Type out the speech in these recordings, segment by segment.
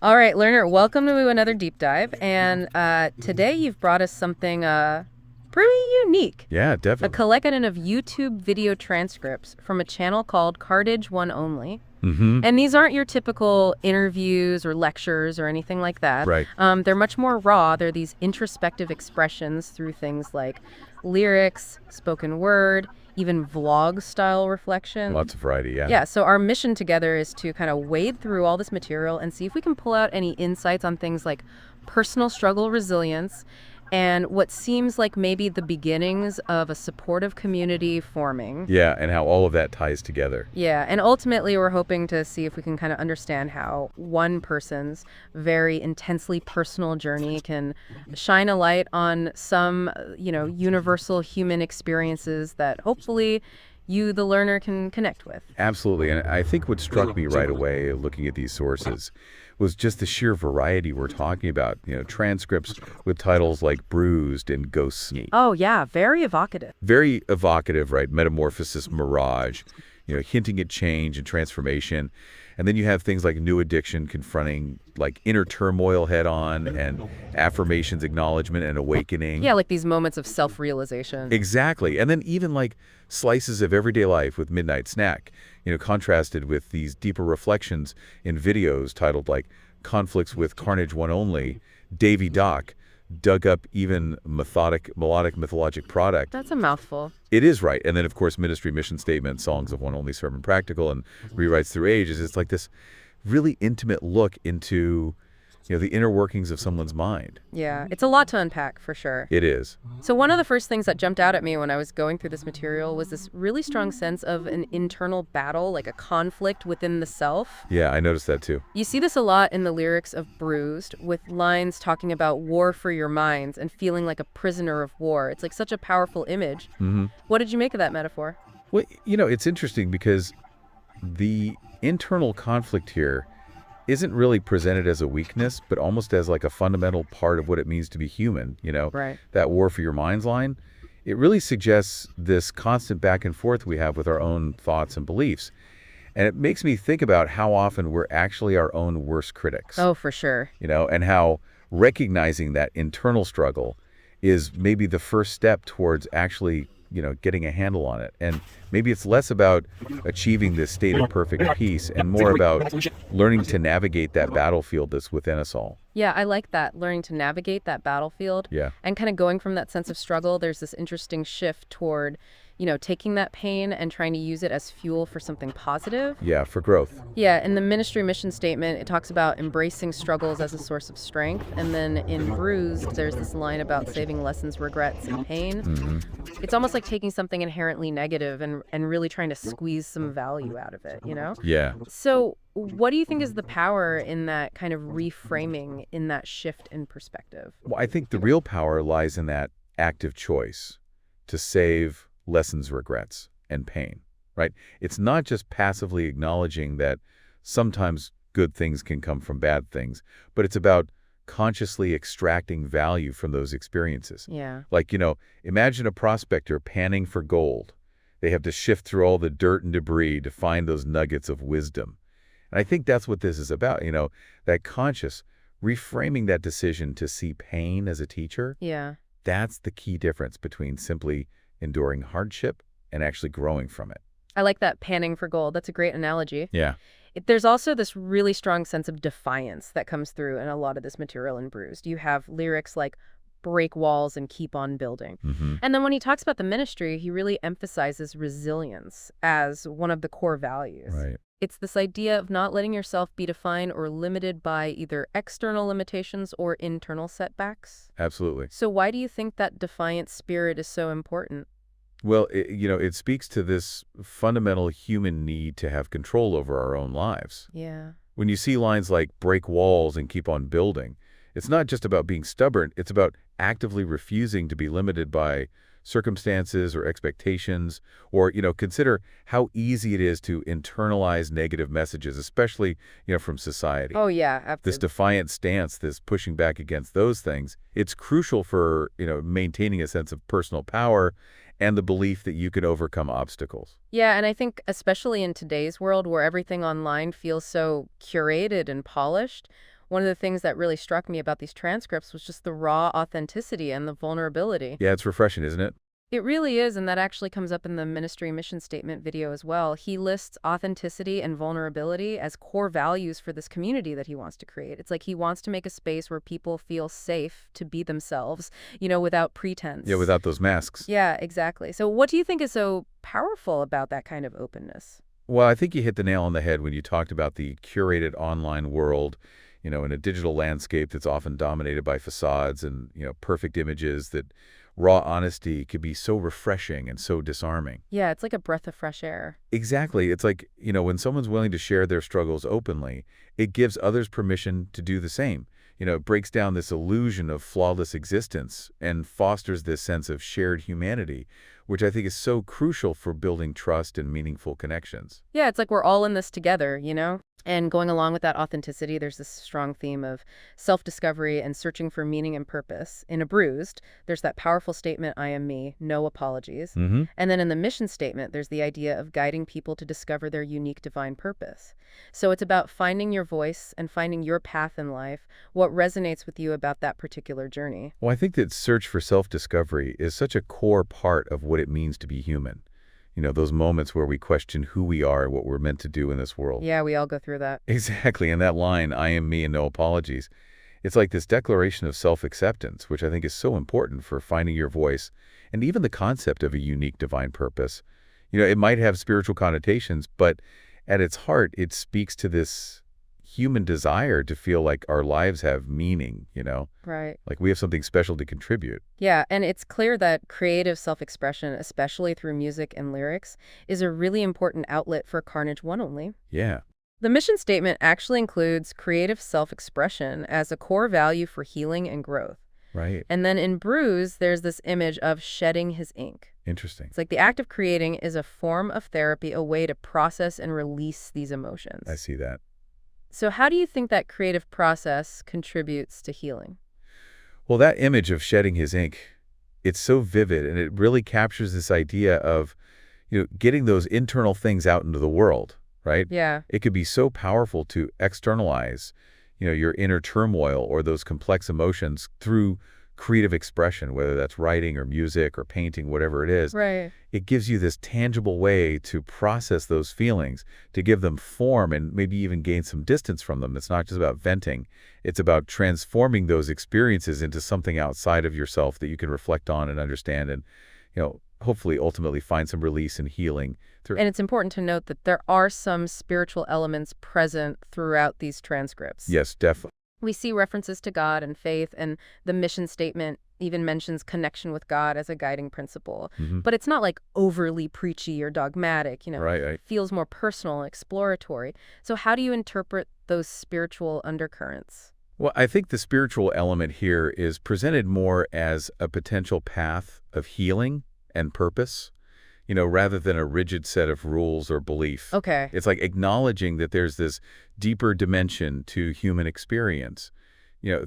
All right, learner, welcome to another deep dive. And today you've brought us something pretty unique. Yeah, A definitely. collection of YouTube video transcripts from a channel called 1nOnly. Mm-hmm. And these aren't your typical interviews or lectures or anything like that. Right. They're much more raw. They're these introspective expressions through things like lyrics, spoken word, even vlog-style reflection. Lots of variety, yeah. Yeah, so our mission together is to kind of wade through all this material and see if we can pull out any insights on things like personal struggle resilience and what seems like maybe the beginnings of a supportive community forming. Yeah, and how all of that ties together. Yeah, and ultimately we're hoping to see if we can kind of understand how one person's very intensely personal journey can shine a light on some, universal human experiences that hopefully you, the learner, can connect with. Absolutely. And I think what struck me right away looking at these sources was just the sheer variety we're talking about. Transcripts with titles like Bruised and Ghosts. Oh, yeah, very evocative. Very evocative, right? Metamorphosis, Mirage, hinting at change and transformation. And then you have things like New Addiction confronting like inner turmoil head on and affirmations, acknowledgement, and awakening. Yeah, like these moments of self-realization. Exactly. And then even like slices of everyday life with Midnight Snack, contrasted with these deeper reflections in videos titled like Conflicts with Carnage 1nOnly, Davy Doc dug up even melodic mythologic product. That's a mouthful. It is right. And then, of course, Ministry Mission Statement, Songs of 1nOnly Serve and Practical, and Rewrites Through Ages. It's like this really intimate look into the inner workings of someone's mind. Yeah, it's a lot to unpack, for sure. It is. So one of the first things that jumped out at me when I was going through this material was this really strong sense of an internal battle, like a conflict within the self. Yeah, I noticed that too. You see this a lot in the lyrics of Bruised, with lines talking about war for your minds and feeling like a prisoner of war. It's like such a powerful image. Mm-hmm. What did you make of that metaphor? Well, it's interesting because the internal conflict here isn't really presented as a weakness, but almost as like a fundamental part of what it means to be human, Right. That war for your minds line. It really suggests this constant back and forth we have with our own thoughts and beliefs. And it makes me think about how often we're actually our own worst critics. Oh, for sure. And how recognizing that internal struggle is maybe the first step towards actually getting a handle on it. And maybe it's less about achieving this state of perfect peace and more about learning to navigate that battlefield that's within us all. Yeah, I like that, learning to navigate that battlefield. Yeah. And kind of going from that sense of struggle, there's this interesting shift toward, taking that pain and trying to use it as fuel for something positive. Yeah, for growth. Yeah, in the ministry mission statement, it talks about embracing struggles as a source of strength. And then in Bruised, there's this line about saving lessons, regrets, and pain. Mm-hmm. It's almost like taking something inherently negative and really trying to squeeze some value out of it, Yeah. So what do you think is the power in that kind of reframing, in that shift in perspective? Well, I think the real power lies in that active choice to save lessons, regrets, and pain, right? It's not just passively acknowledging that sometimes good things can come from bad things, but it's about consciously extracting value from those experiences. Yeah. Like, imagine a prospector panning for gold. They have to shift through all the dirt and debris to find those nuggets of wisdom. And I think that's what this is about, that conscious reframing that decision to see pain as a teacher. Yeah. That's the key difference between simply enduring hardship and actually growing from it. I like that, panning for gold. That's a great analogy. Yeah. There's also this really strong sense of defiance that comes through in a lot of this material in Bruised. You have lyrics like break walls and keep on building. Mm-hmm. And then when he talks about the ministry, he really emphasizes resilience as one of the core values. Right. It's this idea of not letting yourself be defined or limited by either external limitations or internal setbacks. Absolutely. So why do you think that defiant spirit is so important? Well, it speaks to this fundamental human need to have control over our own lives. Yeah. When you see lines like break walls and keep on building, it's not just about being stubborn. It's about actively refusing to be limited by circumstances or expectations, or, consider how easy it is to internalize negative messages, especially, from society. Oh, yeah, This absolutely. defiant stance, this pushing back against those things, it's crucial for, maintaining a sense of personal power and the belief that you can overcome obstacles. Yeah, and I think especially in today's world where everything online feels so curated and polished, One of the things that really struck me about these transcripts was just the raw authenticity and the vulnerability. Yeah, it's refreshing, isn't it? It really is, and that actually comes up in the ministry mission statement video as well. He lists authenticity and vulnerability as core values for this community that he wants to create. It's like he wants to make a space where people feel safe to be themselves, without pretense. Yeah, without those masks. Yeah, exactly. So what do you think is so powerful about that kind of openness? Well, I think you hit the nail on the head when you talked about the curated online world, in a digital landscape that's often dominated by facades and, perfect images, that raw honesty could be so refreshing and so disarming. Yeah, it's like a breath of fresh air. Exactly. It's like, when someone's willing to share their struggles openly, it gives others permission to do the same. It breaks down this illusion of flawless existence and fosters this sense of shared humanity, which I think is so crucial for building trust and meaningful connections. Yeah, it's like we're all in this together. And going along with that authenticity, there's this strong theme of self-discovery and searching for meaning and purpose. In A Bruised, there's that powerful statement, I am me, no apologies. Mm-hmm. And then in the mission statement, there's the idea of guiding people to discover their unique divine purpose. So it's about finding your voice and finding your path in life, what resonates with you about that particular journey. Well, I think that search for self-discovery is such a core part of what it means to be human. Those moments where we question who we are and what we're meant to do in this world. Yeah, we all go through that. Exactly. And that line, I am me and no apologies, it's like this declaration of self-acceptance, which I think is so important for finding your voice and even the concept of a unique divine purpose. It might have spiritual connotations, but at its heart, it speaks to this human desire to feel like our lives have meaning, Right. like we have something special to contribute. Yeah, and it's clear that creative self-expression, especially through music and lyrics, is a really important outlet for Carnage 1nOnly. Yeah, The mission statement actually includes creative self-expression as a core value for healing and growth. right. And then in Bruise, there's this image of shedding his ink. Interesting. It's like the act of creating is a form of therapy, a way to process and release these emotions. I see that. So how do you think that creative process contributes to healing? Well, that image of shedding his ink, it's so vivid, and it really captures this idea of, getting those internal things out into the world, right? Yeah. It could be so powerful to externalize, your inner turmoil or those complex emotions through creative expression, whether that's writing or music or painting, whatever it is. Right. It gives you this tangible way to process those feelings, to give them form and maybe even gain some distance from them. It's not just about venting. It's about transforming those experiences into something outside of yourself that you can reflect on and understand and, hopefully ultimately find some release and healing through. And it's important to note that there are some spiritual elements present throughout these transcripts. Yes, definitely. We see references to God and faith, and the mission statement even mentions connection with God as a guiding principle. Mm-hmm. But it's not like overly preachy or dogmatic, Right. It feels more personal and exploratory. So how do you interpret those spiritual undercurrents? Well, I think the spiritual element here is presented more as a potential path of healing and purpose, rather than a rigid set of rules or belief. Okay. It's like acknowledging that there's this deeper dimension to human experience.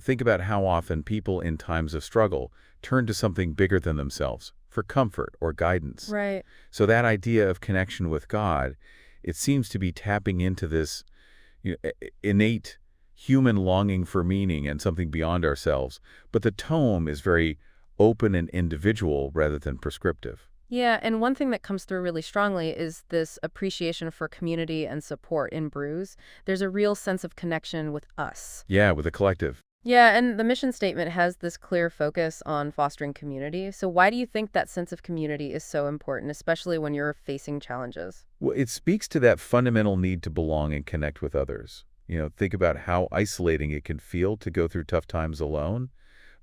Think about how often people in times of struggle turn to something bigger than themselves for comfort or guidance. Right. So that idea of connection with God, it seems to be tapping into this innate human longing for meaning and something beyond ourselves. But the tone is very open and individual rather than prescriptive. Yeah, and one thing that comes through really strongly is this appreciation for community and support in Bruise. There's a real sense of connection with us. Yeah, with the collective. Yeah, and the mission statement has this clear focus on fostering community. So why do you think that sense of community is so important, especially when you're facing challenges? Well, it speaks to that fundamental need to belong and connect with others. Think about how isolating it can feel to go through tough times alone,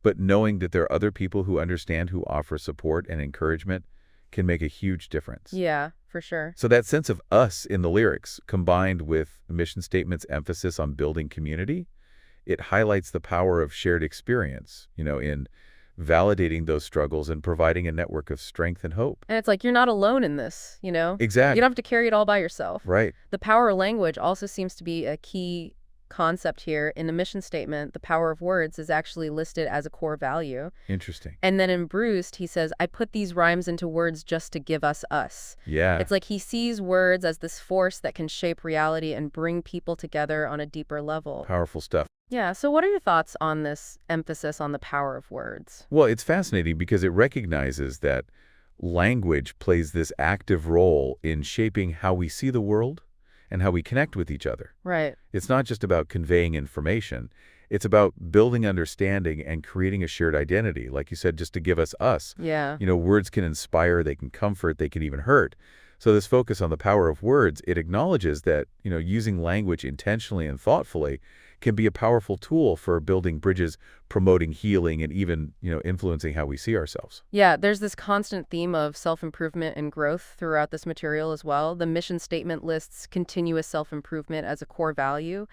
but knowing that there are other people who understand, who offer support and encouragement, can make a huge difference. Yeah, for sure. So that sense of us in the lyrics, combined with the mission statement's emphasis on building community, it highlights the power of shared experience, in validating those struggles and providing a network of strength and hope. And it's like you're not alone in this. Exactly. You don't have to carry it all by yourself. Right. The power of language also seems to be a key concept here. In the mission statement, the power of words is actually listed as a core value. Interesting. And then in Bruised, he says, I put these rhymes into words just to give us us. Yeah. It's like he sees words as this force that can shape reality and bring people together on a deeper level. Powerful stuff. Yeah, so what are your thoughts on this emphasis on the power of words? Well, it's fascinating because it recognizes that language plays this active role in shaping how we see the world and how we connect with each other. Right. It's not just about conveying information. It's about building understanding and creating a shared identity. Like you said, just to give us us. Yeah. Words can inspire, they can comfort, they can even hurt. So this focus on the power of words, it acknowledges that, using language intentionally and thoughtfully can be a powerful tool for building bridges, promoting healing, and even, influencing how we see ourselves. Yeah, there's this constant theme of self-improvement and growth throughout this material as well. The mission statement lists continuous self-improvement as a core value.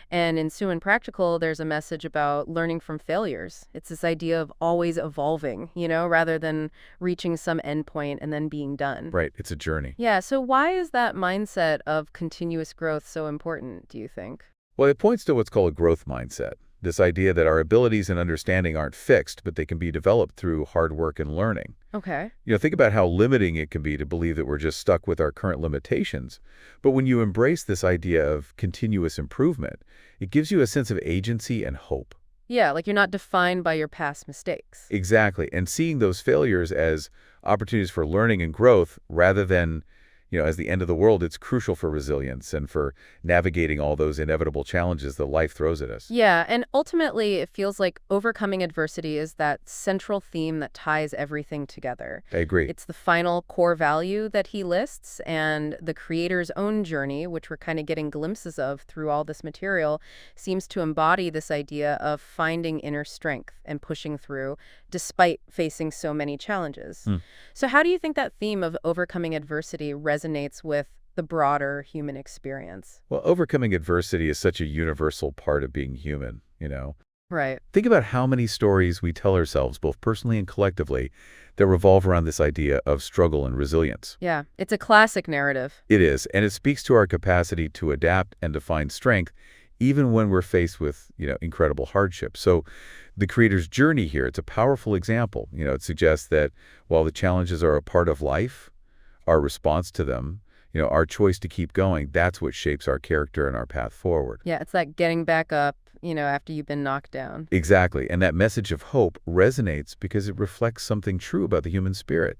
And in Sue and Practical, there's a message about learning from failures. It's this idea of always evolving, rather than reaching some endpoint and then being done. Right, it's a journey. Yeah, so why is that mindset of continuous growth so important, do you think? Well, it points to what's called a growth mindset. This idea that our abilities and understanding aren't fixed, but they can be developed through hard work and learning. Okay. Think about how limiting it can be to believe that we're just stuck with our current limitations. But when you embrace this idea of continuous improvement, it gives you a sense of agency and hope. Yeah, like you're not defined by your past mistakes. Exactly. And seeing those failures as opportunities for learning and growth rather than, as the end of the world, it's crucial for resilience and for navigating all those inevitable challenges that life throws at us. Yeah, and ultimately it feels like overcoming adversity is that central theme that ties everything together. I agree. It's the final core value that he lists, and the creator's own journey, which we're kind of getting glimpses of through all this material, seems to embody this idea of finding inner strength and pushing through despite facing so many challenges. So how do you think that theme of overcoming adversity resonates with the broader human experience? Well, overcoming adversity is such a universal part of being human. Right. Think about how many stories we tell ourselves, both personally and collectively, that revolve around this idea of struggle and resilience. Yeah, it's a classic narrative. It is, and it speaks to our capacity to adapt and to find strength, even when we're faced with, incredible hardship. So the creator's journey here, it's a powerful example. It suggests that while the challenges are a part of life, our response to them, our choice to keep going, that's what shapes our character and our path forward. Yeah, it's like getting back up, after you've been knocked down. Exactly. And that message of hope resonates because it reflects something true about the human spirit.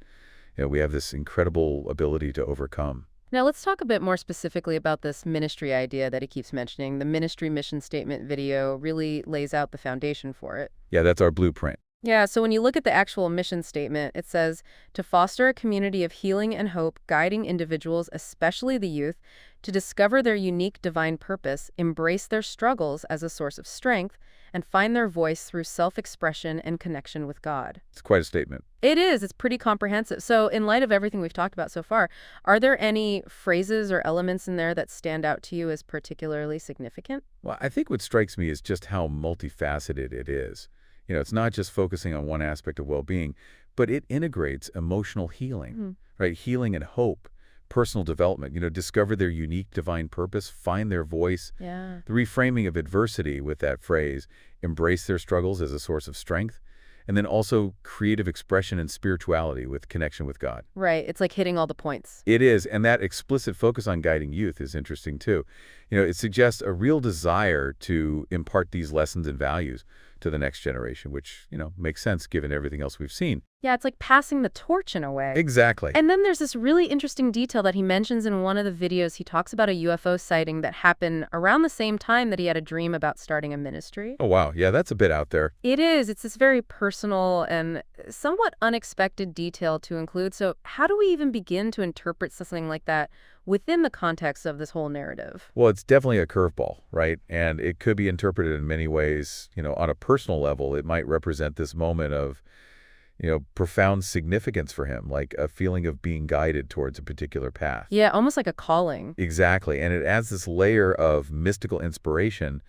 We have this incredible ability to overcome. Now, let's talk a bit more specifically about this ministry idea that he keeps mentioning. The ministry mission statement video really lays out the foundation for it. Yeah, that's our blueprint. Yeah, so when you look at the actual mission statement, it says, to foster a community of healing and hope, guiding individuals, especially the youth, to discover their unique divine purpose, embrace their struggles as a source of strength, and find their voice through self-expression and connection with God. It's quite a statement. It is. It's pretty comprehensive. So in light of everything we've talked about so far, are there any phrases or elements in there that stand out to you as particularly significant? Well, I think what strikes me is just how multifaceted it is. It's not just focusing on one aspect of well-being, but it integrates emotional healing, right? Healing and hope, personal development, discover their unique divine purpose, find their voice. Yeah. The reframing of adversity with that phrase, embrace their struggles as a source of strength, and then also creative expression and spirituality with connection with God. Right. It's like hitting all the points. It is, and that explicit focus on guiding youth is interesting too. It suggests a real desire to impart these lessons and values to the next generation, which, makes sense given everything else we've seen. Yeah, it's like passing the torch in a way. Exactly. And then there's this really interesting detail that he mentions in one of the videos. He talks about a UFO sighting that happened around the same time that he had a dream about starting a ministry. Oh, wow. Yeah, that's a bit out there. It is. It's this very personal and somewhat unexpected detail to include. So how do we even begin to interpret something like that within the context of this whole narrative? Well, it's definitely a curveball, right? And it could be interpreted in many ways. On a personal level, it might represent this moment of, profound significance for him, like a feeling of being guided towards a particular path. Yeah, almost like a calling. Exactly. And it adds this layer of mystical inspiration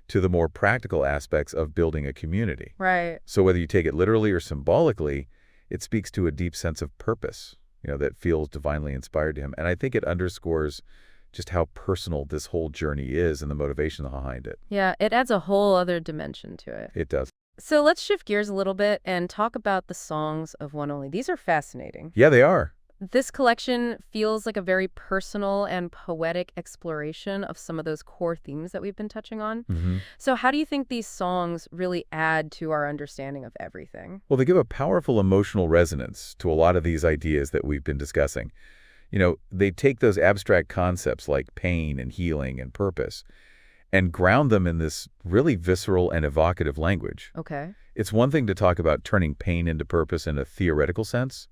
to the more practical aspects of building a community. Right. So whether you take it literally or symbolically, it speaks to a deep sense of purpose, that feels divinely inspired to him. And I think it underscores just how personal this whole journey is and the motivation behind it. Yeah, it adds a whole other dimension to it. It does. So let's shift gears a little bit and talk about the songs of 1nOnly. These are fascinating. Yeah, they are. This collection feels like a very personal and poetic exploration of some of those core themes that we've been touching on. Hmm. So how do you think these songs really add to our understanding of everything? Well, they give a powerful emotional resonance to a lot of these ideas that we've been discussing. They take those abstract concepts like pain and healing and purpose and ground them in this really visceral and evocative language. Okay. It's one thing to talk about turning pain into purpose in a theoretical sense,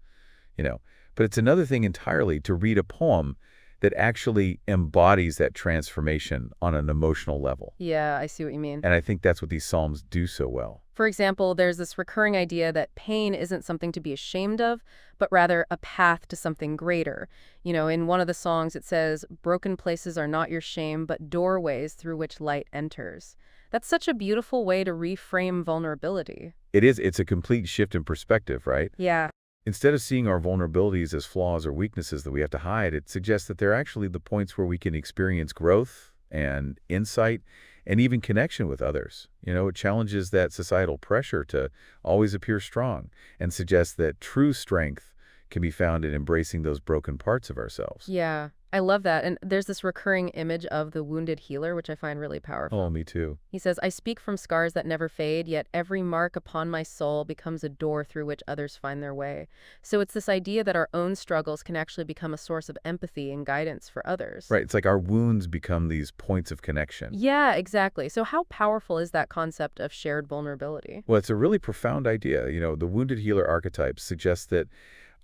you know, but it's another thing entirely to read a poem that actually embodies that transformation on an emotional level. Yeah, I see what you mean. And I think that's what these psalms do so well. For example, there's this recurring idea that pain isn't something to be ashamed of, but rather a path to something greater. In one of the songs it says, "Broken places are not your shame, but doorways through which light enters." That's such a beautiful way to reframe vulnerability. It's a complete shift in perspective, right? Yeah. Instead of seeing our vulnerabilities as flaws or weaknesses that we have to hide, it suggests that they're actually the points where we can experience growth and insight and even connection with others. It challenges that societal pressure to always appear strong and suggests that true strength can be found in embracing those broken parts of ourselves. Yeah, I love that. And there's this recurring image of the wounded healer, which I find really Oh, powerful. me too. He says, "I speak from scars that never fade, yet every mark upon my soul becomes a door through which others find their way." So it's this idea that our own struggles can actually become a source of empathy and guidance for others. Right. It's like our wounds become these points of connection. Yeah, exactly. So how powerful is that concept of shared vulnerability? Well, it's a really profound idea. The wounded healer archetype suggests that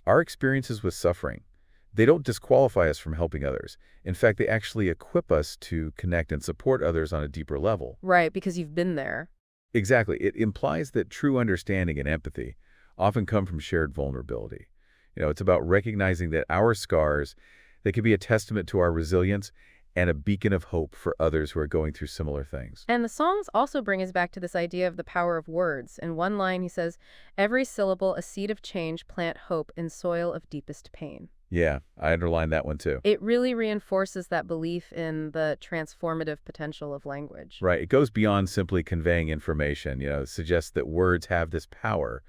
our experiences with suffering, they don't disqualify us from helping others. In fact, they actually equip us to connect and support others on a deeper level. Right, because you've been there. Exactly. It implies that true understanding and empathy often come from shared vulnerability. It's about recognizing that our scars, they can be a testament to our resilience and a beacon of hope for others who are going through similar things. And the songs also bring us back to this idea of the power of words. In one line, he says, "Every syllable a seed of change, plant hope in soil of deepest pain." Yeah, I underlined that one too. It really reinforces that belief in the transformative potential of language. Right. It goes beyond simply conveying information. It suggests that words have this power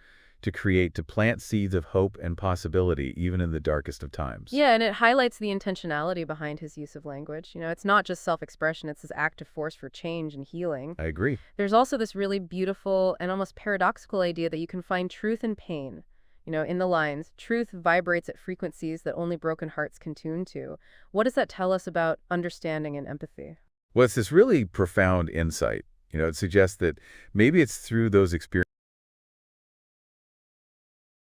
to plant seeds of hope and possibility, even in the darkest of times. Yeah, and it highlights the intentionality behind his use of language. It's not just self-expression, it's his active force for change and healing. I agree. There's also this really beautiful and almost paradoxical idea that you can find truth in pain. In the lines, "Truth vibrates at frequencies that only broken hearts can tune to." What does that tell us about understanding and empathy? Well, it's this really profound insight. It suggests that maybe it's through those experiences